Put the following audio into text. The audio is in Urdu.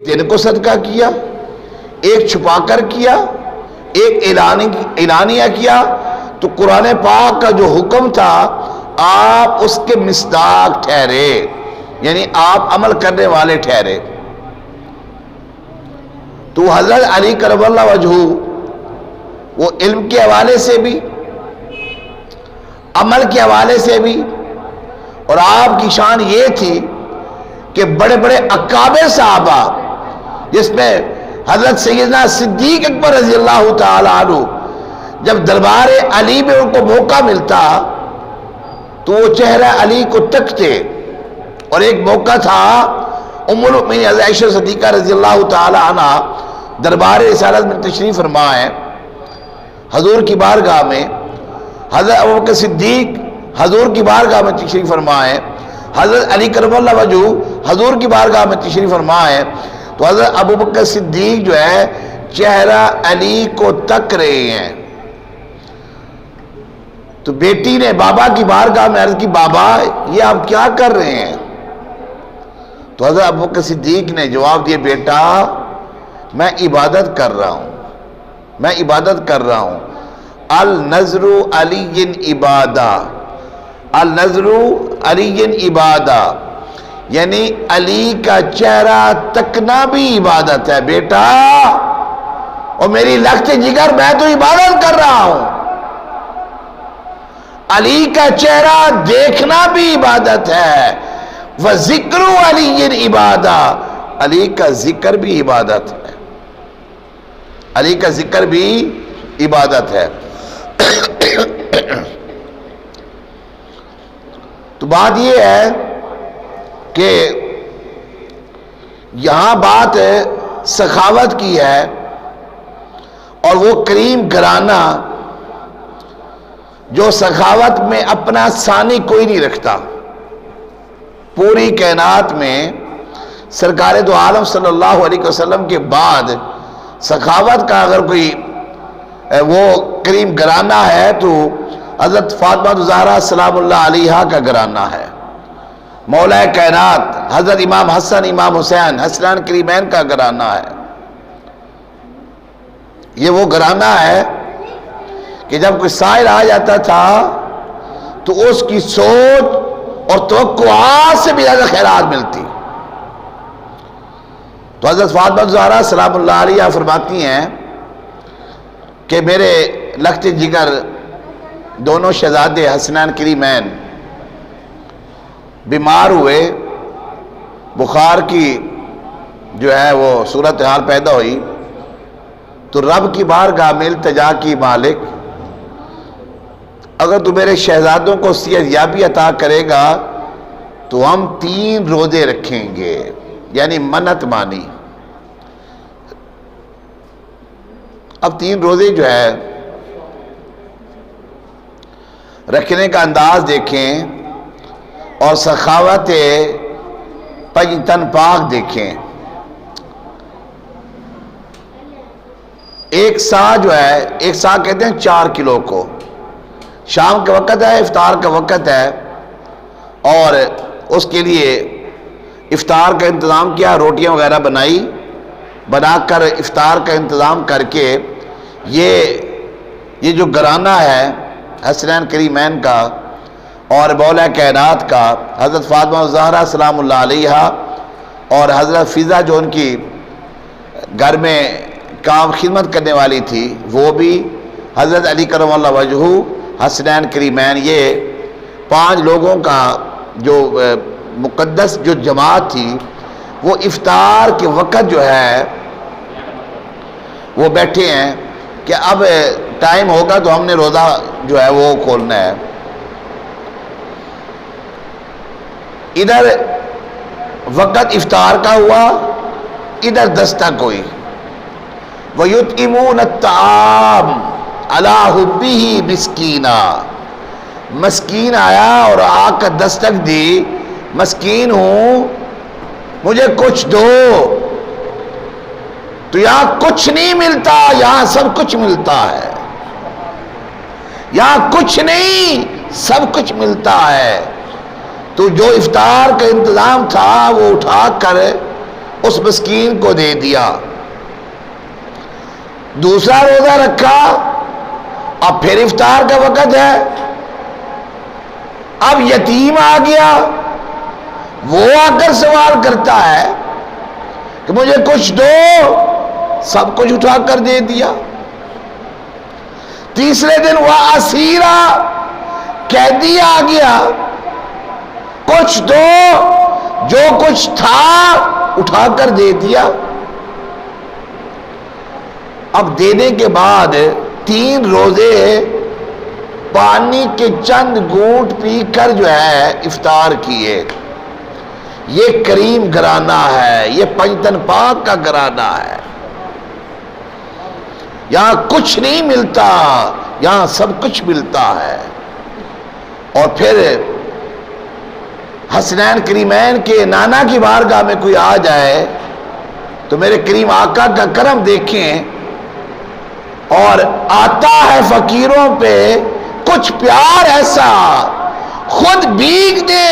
تین کو صدقہ کیا، ایک چھپا کر کیا، ایک اعلانیہ کیا، تو قرآن پاک کا جو حکم تھا آپ اس کے مصداق ٹھہرے، یعنی آپ عمل کرنے والے ٹھہرے۔ تو حضرت علی کرم اللہ وجہہ وہ علم کے حوالے سے بھی، عمل کے حوالے سے بھی، اور آپ کی شان یہ تھی کہ بڑے بڑے اکابر صحابہ، جس میں حضرت سیدنا صدیق اکبر رضی اللہ تعالی عنہ، جب دربار علی میں ان کو موقع ملتا تو وہ چہرہ علی کو تکتے، اور ایک موقع تھا ام المؤمنین حضرت عائشہ صدیقہ رضی اللہ تعالی عنہ دربار رسالت میں تشریف فرما ہے، حضور کی بارگاہ میں حضرت ابوبکر صدیق حضور کی بارگاہ میں تشریف فرما ہے، حضرت علی کرم اللہ وجہہ حضور کی بارگاہ میں تشریف فرما ہے، تو حضرت ابوبکر صدیق جو ہے چہرہ علی کو تک رہے ہیں۔ تو بیٹی نے بابا کی بارگاہ میں عرض کی، بابا یہ آپ کیا کر رہے ہیں؟ تو حضرت ابوبکر صدیق نے جواب دیا، بیٹا میں عبادت کر رہا ہوں، میں عبادت کر رہا ہوں۔ النظر علی عبادہ، النظر علی عبادہ، یعنی علی کا چہرہ تکنا بھی عبادت ہے بیٹا، اور میری لخت جگر میں تو عبادت کر رہا ہوں، علی کا چہرہ دیکھنا بھی عبادت ہے۔ وَذِكْرُ عَلِيٍّ عِبَادَةٌ، علی کا ذکر بھی عبادت ہے، علی کا ذکر بھی عبادت ہے۔ تو بات یہ ہے کہ یہاں بات سخاوت کی ہے، اور وہ کریم گھرانہ جو سخاوت میں اپنا ثانی کوئی نہیں رکھتا، پوری کائنات میں سرکار دو عالم صلی اللہ علیہ وسلم کے بعد سخاوت کا اگر کوئی وہ کریم گھرانہ ہے تو حضرت فاطمہ الزہرا سلام اللہ علیہا کا گھرانہ ہے، مولا کائنات حضرت امام حسن امام حسین حسنین کریمین کا گھرانہ ہے۔ یہ وہ گھرانہ ہے کہ جب کوئی سائل آ جاتا تھا تو اس کی سوچ اور توقعات سے بھی زیادہ خیرات ملتی۔ تو حضرت فاطمہ الزہرا سلام اللہ علیہا فرماتی ہیں کہ میرے لخت جگر دونوں شہزادے حسنین کریمین بیمار ہوئے، بخار کی جو ہے وہ صورتحال پیدا ہوئی، تو رب کی بارگاہ میں التجا کی، مالک اگر تو میرے شہزادوں کو صحت یابی عطا کرے گا تو ہم 3 روزے رکھیں گے، یعنی منت مانی۔ اب 3 روزے جو ہے رکھنے کا انداز دیکھیں، اور سخاوت پنجتن پاک دیکھیں۔ ایک سا جو ہے، ایک سا کہتے ہیں 4 کلو کو، شام کا وقت ہے، افطار کا وقت ہے، اور اس کے لیے افطار کا انتظام کیا، روٹیاں وغیرہ بنا کر افطار کا انتظام کر کے یہ جو گھرانہ ہے حسنین کریمین کا اور مولا کائنات کا، حضرت فاطمہ الزہرا سلام اللہ علیہا اور حضرت فضا جو ان کی گھر میں کام خدمت کرنے والی تھی، وہ بھی حضرت علی کرم اللہ وجہہ حسنین کریمین، یہ 5 لوگوں کا جو مقدس جو جماعت تھی، وہ افطار کے وقت جو ہے وہ بیٹھے ہیں کہ اب ٹائم ہوگا تو ہم نے روزہ جو ہے وہ کھولنا ہے۔ ادھر وقت افطار کا ہوا، ادھر دستک ہوئی۔ وَيُطْعِمُونَ الطَّعَامَ عَلَىٰ حُبِّهِ مِسْكِينًا، مسکین آیا اور آ کر دستک دی، مسکین ہوں مجھے کچھ دو۔ تو یہاں کچھ نہیں ملتا، یہاں سب کچھ ملتا ہے، یہاں کچھ نہیں سب کچھ ملتا ہے۔ تو جو افطار کا انتظام تھا وہ اٹھا کر اس مسکین کو دے دیا. دوسرا روزہ رکھا. اب پھر افطار کا وقت ہے. اب یتیم آ گیا, وہ آ کر سوال کرتا ہے کہ مجھے کچھ دو, سب کچھ اٹھا کر دے دیا. تیسرے دن وہ اسیرا, قیدی آ گیا, کچھ دو, جو کچھ تھا اٹھا کر دے دیا. اب دینے کے بعد 3 روزے پانی کے چند گھونٹ پی کر جو ہے افطار کیے. یہ کریم گھرانہ ہے, یہ پنجتن پاک کا گھرانہ ہے. یہاں کچھ نہیں ملتا, یہاں سب کچھ ملتا ہے. اور پھر حسنین کریمین کے نانا کی بارگاہ میں کوئی آ جائے تو میرے کریم آقا کا کرم دیکھیں, اور آتا ہے فقیروں پہ کچھ پیار ایسا خود بھیگ دے